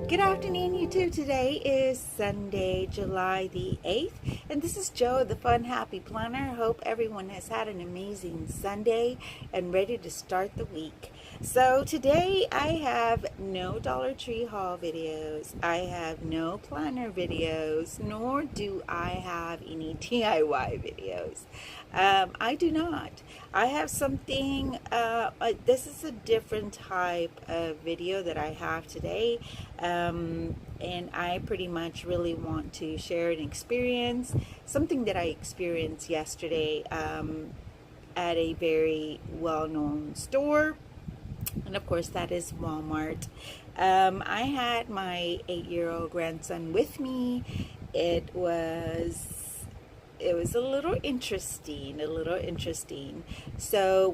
Good afternoon, YouTube. Today is Sunday, July the 8th, and this is Joe, the Fun Happy Planner. Hope everyone has had an amazing Sunday and ready to start the week. So today I have no Dollar Tree haul videos, I have no planner videos, nor do I have any DIY videos. I do not. I have something, this is a different type of video that I have today. And I pretty much really want to share an experience, something that I experienced yesterday at a very well-known store, and of course that is Walmart. I had my 8-year-old grandson with me. It was a little interesting, So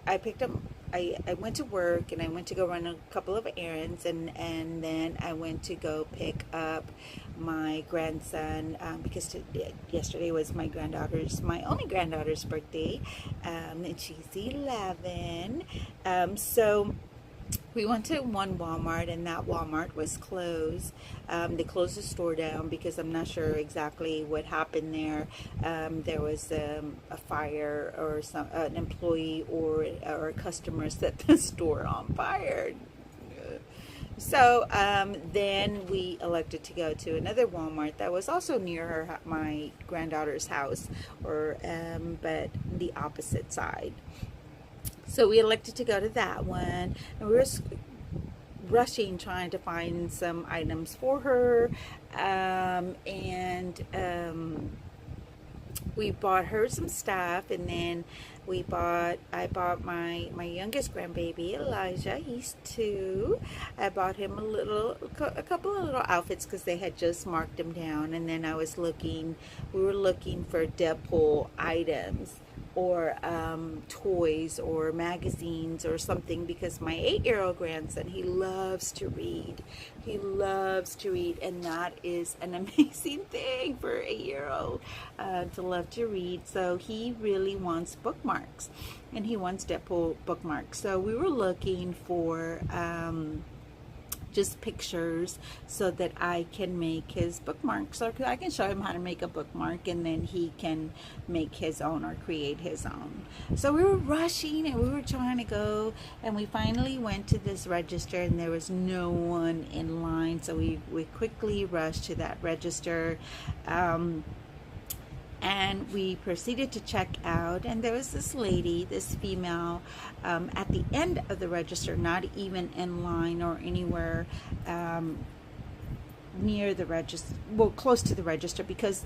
I picked up, I went to work and I went to go run a couple of errands, and then I went to go pick up my grandson because yesterday was my only granddaughter's birthday, and she's 11. So we went to one Walmart, and that Walmart was closed. They closed the store down because I'm not sure exactly what happened there. There was a fire, or an employee or a customer set the store on fire. So then we elected to go to another Walmart that was also near my granddaughter's house, but the opposite side. So we elected to go to that one, and we were rushing trying to find some items for her, and we bought her some stuff, and then I bought my youngest grandbaby Elijah. He's 2. I bought him a couple of little outfits because they had just marked him down, and then we were looking for Deadpool items, or toys or magazines or something, because my 8-year-old grandson, he loves to read, and that is an amazing thing for an 8-year-old, to love to read. So he really wants bookmarks, and he wants Deadpool bookmarks. So we were looking for just pictures so that I can make his bookmarks, or I can show him how to make a bookmark, and then he can make his own or create his own. So we were rushing and we were trying to go, and we finally went to this register, and there was no one in line. So we quickly rushed to that register, and we proceeded to check out, and there was this lady, this female, at the end of the register, not even in line or anywhere near the register, well, close to the register, because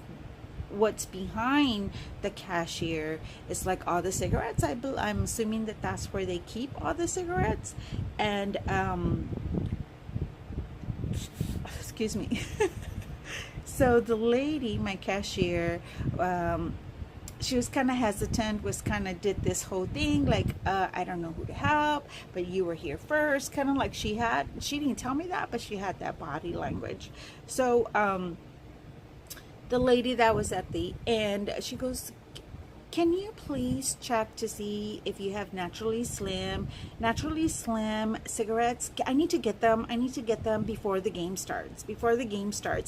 what's behind the cashier is like all the cigarettes. I'm assuming that that's where they keep all the cigarettes, and excuse me. So the lady, my cashier, she was kind of hesitant, did this whole thing like, I don't know who to help, but you were here first, kind of like she didn't tell me that, but she had that body language. So the lady that was at the end, she goes, "Can you please check to see if you have naturally slim cigarettes? I need to get them before the game starts.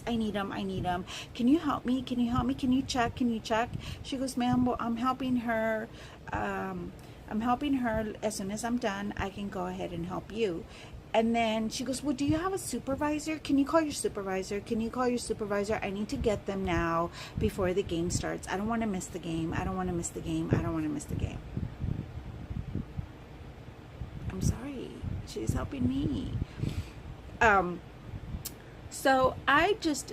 I need them. Can you help me? Can you check? She goes, "Ma'am, well, I'm helping her. As soon as I'm done, I can go ahead and help you." And then she goes, "Well, do you have a supervisor? Can you call your supervisor? I need to get them now before the game starts. I don't want to miss the game. I'm sorry. She's helping me." So I just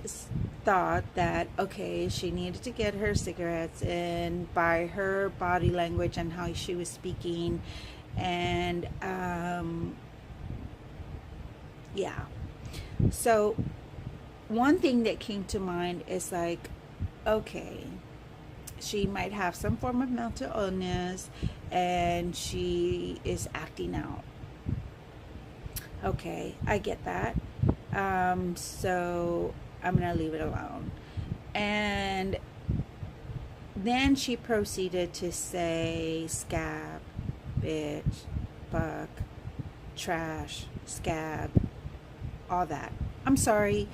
thought that, okay, she needed to get her cigarettes, and by her body language and how she was speaking, and yeah. So one thing that came to mind is like, okay, she might have some form of mental illness, and she is acting out. Okay, I get that. So I'm gonna leave it alone. And then she proceeded to say scab, bitch, fuck, trash, scab, all that. I'm sorry.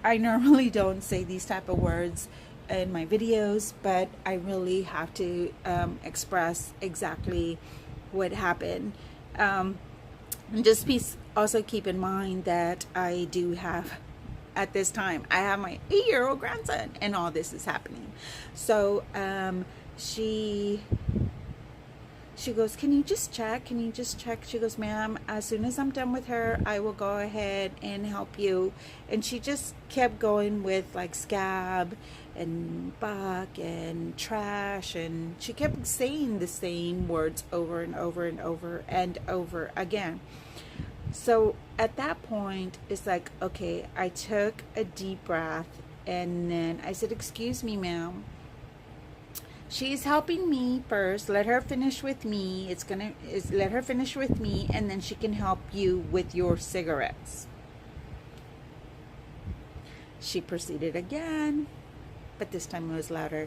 I normally don't say these type of words in my videos, but I really have to express exactly what happened. And just also keep in mind that I do have, at this time, I have my 8-year-old grandson, and all this is happening. So she goes, can you just check? Can you just check? She goes, ma'am, as soon as I'm done with her, I will go ahead and help you. And she just kept going with like scab and buck and trash. And she kept saying the same words over and over and over and over again. So at that point, it's like, okay, I took a deep breath and then I said, excuse me, ma'am. She's helping me first. Let her finish with me. Let her finish with me, and then she can help you with your cigarettes. She proceeded again, but this time it was louder.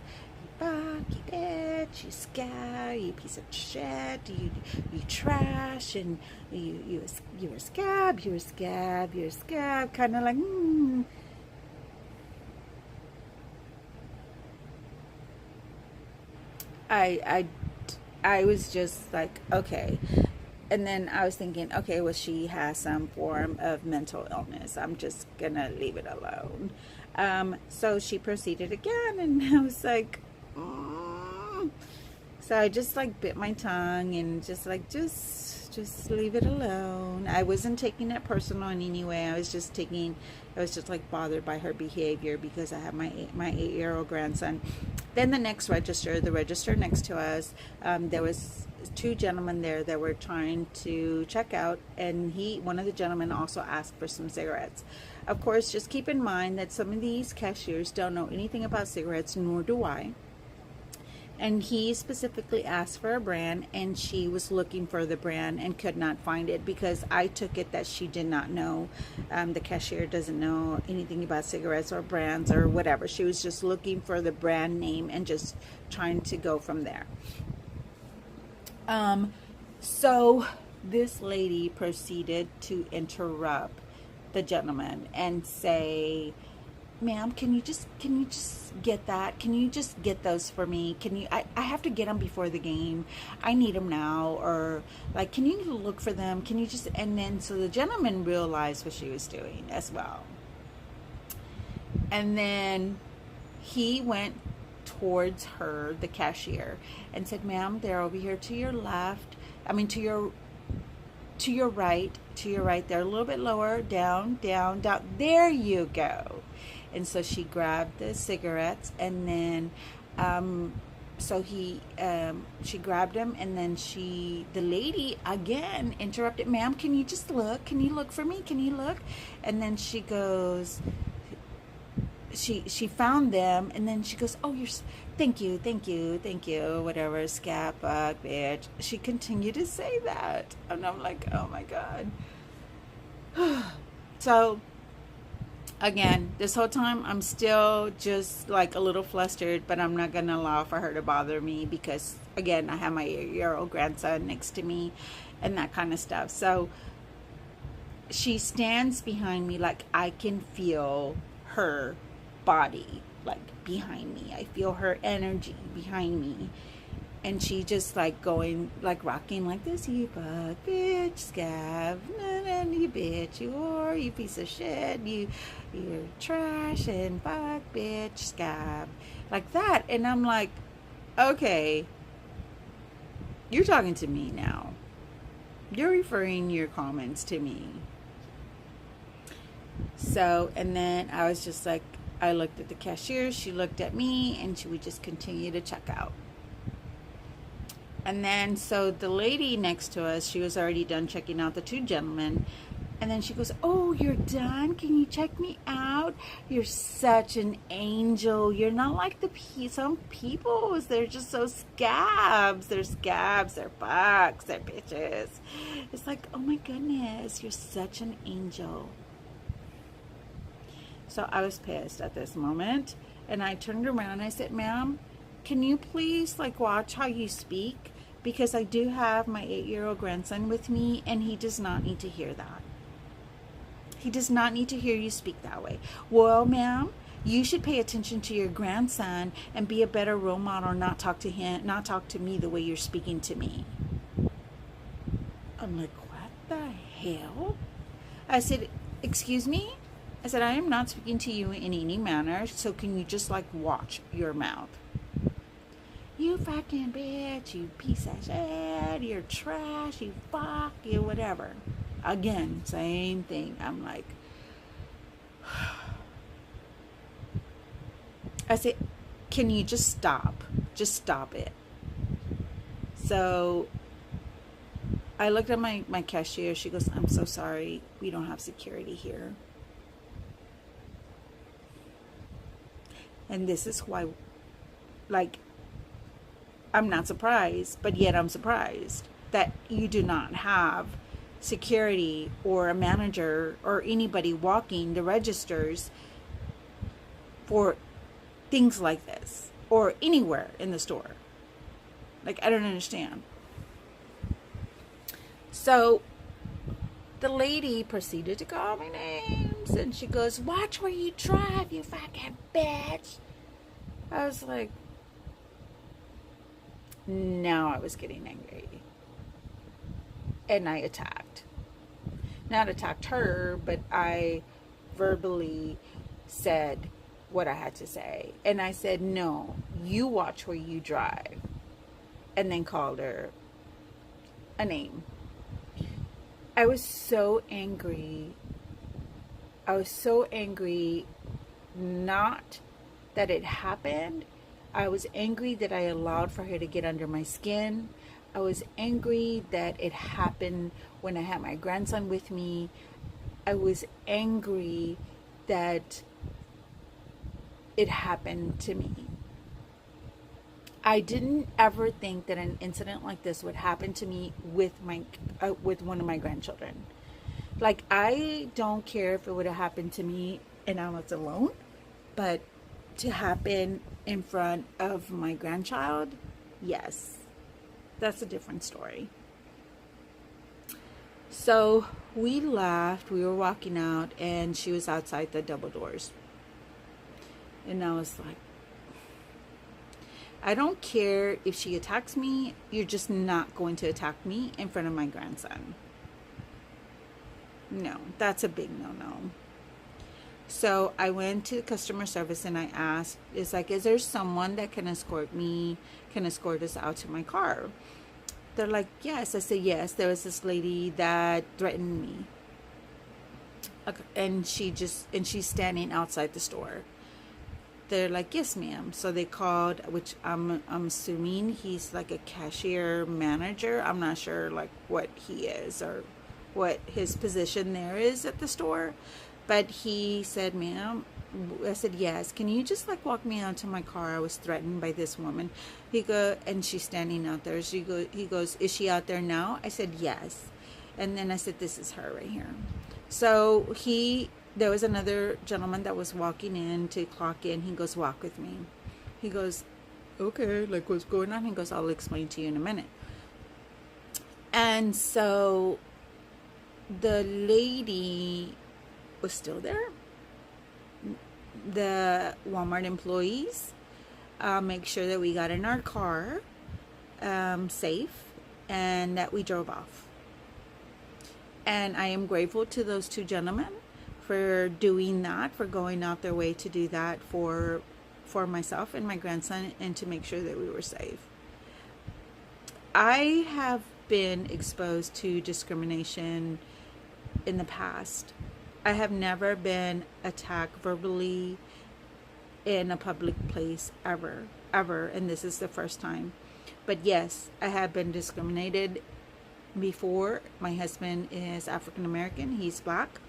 Fuck, you bitch, you scab, you piece of shit, you trash, and you're a scab, you're a scab, you're a scab, kind of like, I was just like, okay. And then I was thinking, okay, well, she has some form of mental illness. I'm just gonna leave it alone. So she proceeded again, and I was like, So I just like bit my tongue and just like, just leave it alone. I wasn't taking it personal in any way. I was just like bothered by her behavior because I have my 8-year-old grandson. Then the next register, the register next to us, there was 2 gentlemen there that were trying to check out, and one of the gentlemen also asked for some cigarettes. Of course, just keep in mind that some of these cashiers don't know anything about cigarettes, nor do I. And he specifically asked for a brand, and she was looking for the brand and could not find it because I took it that she did not know. The cashier doesn't know anything about cigarettes or brands or whatever. She was just looking for the brand name and just trying to go from there. So this lady proceeded to interrupt the gentleman and say, ma'am, can you just get that? Can you just get those for me? I have to get them before the game. I need them now. Or like, can you look for them? Can you just, and then, so the gentleman realized what she was doing as well. And then he went towards her, the cashier, and said, ma'am, they're over here to your left. I mean, to your right. They're a little bit lower, down. There you go. And so she grabbed the cigarettes, and then she grabbed them, and then the lady again interrupted, ma'am, can you just look? Can you look for me? Can you look? And then she goes, she found them, and then she goes, oh, thank you, whatever, scab, bug, bitch. She continued to say that, and I'm like, oh my God. So again, this whole time I'm still just like a little flustered, but I'm not gonna allow for her to bother me because, again, I have my 8-year-old grandson next to me and that kind of stuff. So she stands behind me, like I can feel her body like behind me. I feel her energy behind me. And she just like going, like rocking like this, you fuck, bitch, scab, you bitch, you whore, you piece of shit, you're trash, and fuck, bitch, scab, like that. And I'm like, okay, you're talking to me now. You're referring your comments to me. So, and then I was just like, I looked at the cashier, she looked at me, and she would just continue to check out. And then, so the lady next to us, she was already done checking out the 2 gentlemen. And then she goes, oh, you're done? Can you check me out? You're such an angel. You're not like some people. They're just so scabs. They're scabs. They're fucks. They're bitches. It's like, oh my goodness, you're such an angel. So I was pissed at this moment. And I turned around and I said, ma'am, can you please like watch how you speak? Because I do have my 8-year-old grandson with me, and he does not need to hear that. He does not need to hear you speak that way. Well, ma'am, you should pay attention to your grandson and be a better role model, not talk to him, not talk to me the way you're speaking to me. I'm like, what the hell? I said, excuse me? I said, I am not speaking to you in any manner, so can you just like watch your mouth? You fucking bitch, you piece of shit, you're trash, you fuck, you whatever. Again, same thing. I'm like, I said, can you just stop? Just stop it. So I looked at my cashier. She goes, I'm so sorry. We don't have security here. And this is why, like, I'm not surprised, but yet I'm surprised that you do not have security or a manager or anybody walking the registers for things like this or anywhere in the store. Like, I don't understand. So the lady proceeded to call my names, and she goes, watch where you drive, you fucking bitch. I was like, now I was getting angry. And I attacked. Not attacked her, but I verbally said what I had to say. And I said, no, you watch where you drive. And then called her a name. I was so angry. I was so angry, not that it happened. I was angry that I allowed for her to get under my skin. I was angry that it happened when I had my grandson with me. I was angry that it happened to me. I didn't ever think that an incident like this would happen to me with one of my grandchildren. Like, I don't care if it would have happened to me and I was alone, but to happen in front of my grandchild, yes, that's a different story. So we left, we were walking out, and she was outside the double doors. And I was like, I don't care if she attacks me, you're just not going to attack me in front of my grandson. No, that's a big no-no. So I went to customer service and I asked, is there someone that can escort us out to my car? They're like, yes. I said, yes, there was this lady that threatened me. And she's standing outside the store. They're like, yes, ma'am. So they called, which I'm assuming he's like a cashier manager. I'm not sure like what he is or what his position there is at the store. But he said, ma'am, I said, yes. Can you just like walk me out to my car? I was threatened by this woman. And she's standing out there. He goes, is she out there now? I said, yes. And then I said, this is her right here. So there was another gentleman that was walking in to clock in. He goes, walk with me. He goes, okay, like what's going on? He goes, I'll explain to you in a minute. And so the lady was still there. The Walmart employees make sure that we got in our car safe and that we drove off. And I am grateful to those two gentlemen for doing that, for going out their way to do that for myself and my grandson, and to make sure that we were safe. I have been exposed to discrimination in the past. I have never been attacked verbally in a public place ever, and this is the first time. But yes, I have been discriminated before. My husband is African American, he's black,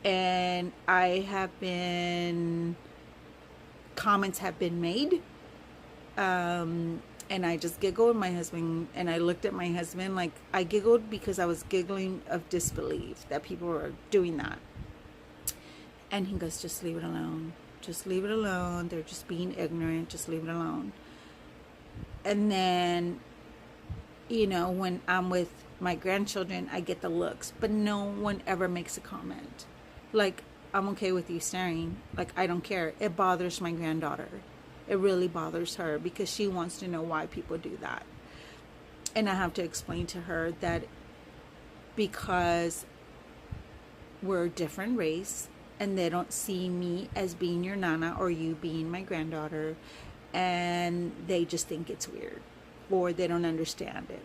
and comments have been made, and I just giggled. And I looked at my husband, like I giggled because I was giggling of disbelief that people were doing that. And he goes, just leave it alone. Just leave it alone. They're just being ignorant. Just leave it alone. And then, when I'm with my grandchildren, I get the looks, but no one ever makes a comment. Like, I'm okay with you staring. Like, I don't care. It bothers my granddaughter. It really bothers her because she wants to know why people do that. And I have to explain to her that because we're a different race and they don't see me as being your nana or you being my granddaughter, and they just think it's weird or they don't understand it.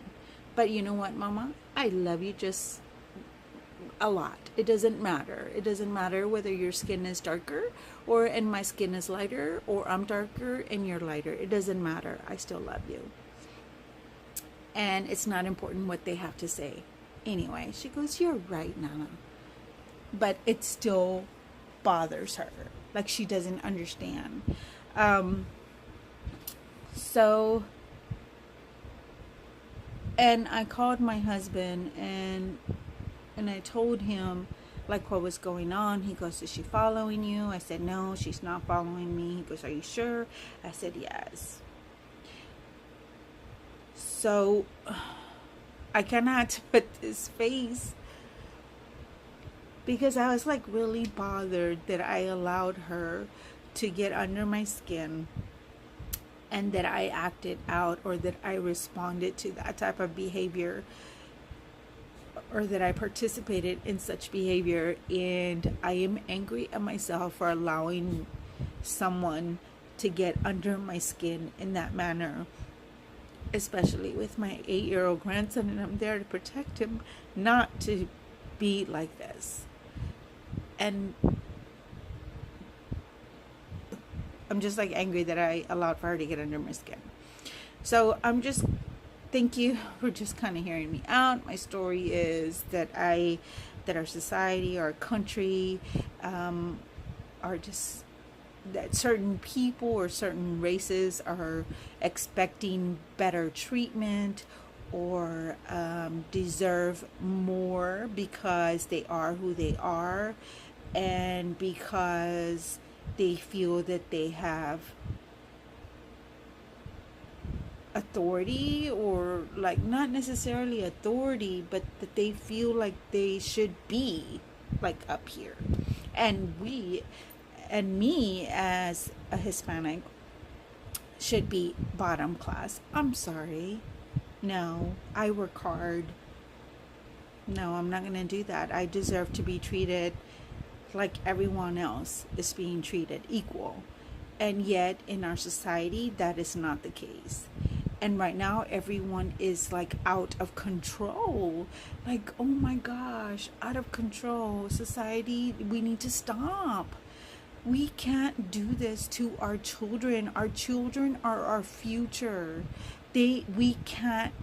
But you know what, Mama? I love you just a lot. It doesn't matter. It doesn't matter whether your skin is darker or and my skin is lighter, or I'm darker and you're lighter. It doesn't matter. I still love you. And it's not important what they have to say. Anyway, she goes, you're right, Nana. But it still bothers her. Like, she doesn't understand. So, and I called my husband and I told him like what was going on. He goes, is she following you? I said, no, she's not following me. He goes, are you sure? I said, yes. So I cannot put this face because I was like really bothered that I allowed her to get under my skin and that I acted out or that I responded to that type of behavior or that I participated in such behavior. And I am angry at myself for allowing someone to get under my skin in that manner, especially with my 8-year-old grandson, and I'm there to protect him, not to be like this. And I'm just like angry that I allowed for her to get under my skin. So I'm just, thank you for just kind of hearing me out. My story is that our society, our country, are just, that certain people or certain races are expecting better treatment or deserve more because they are who they are and because they feel that they have authority, or like not necessarily authority, but that they feel like they should be like up here. And me as a Hispanic should be bottom class. I'm sorry. No, I work hard. No, I'm not going to do that. I deserve to be treated like everyone else is being treated equal. And yet in our society, that is not the case. And right now, everyone is like out of control. Like, oh my gosh, out of control. Society, we need to stop. We can't do this to our children. Our children are our future. We can't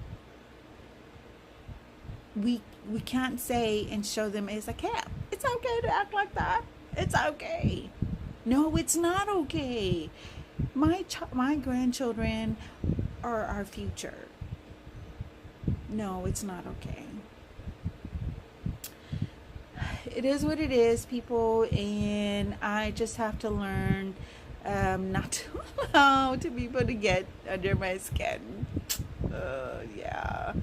say and show them it's like, yeah, it's okay to act like that. It's okay. No, it's not okay. My grandchildren are our future. No, it's not okay. It is what it is, people, and I just have to learn not to allow to people to get under my skin. Yeah.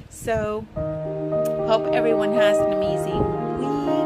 So, hope everyone has an amazing week.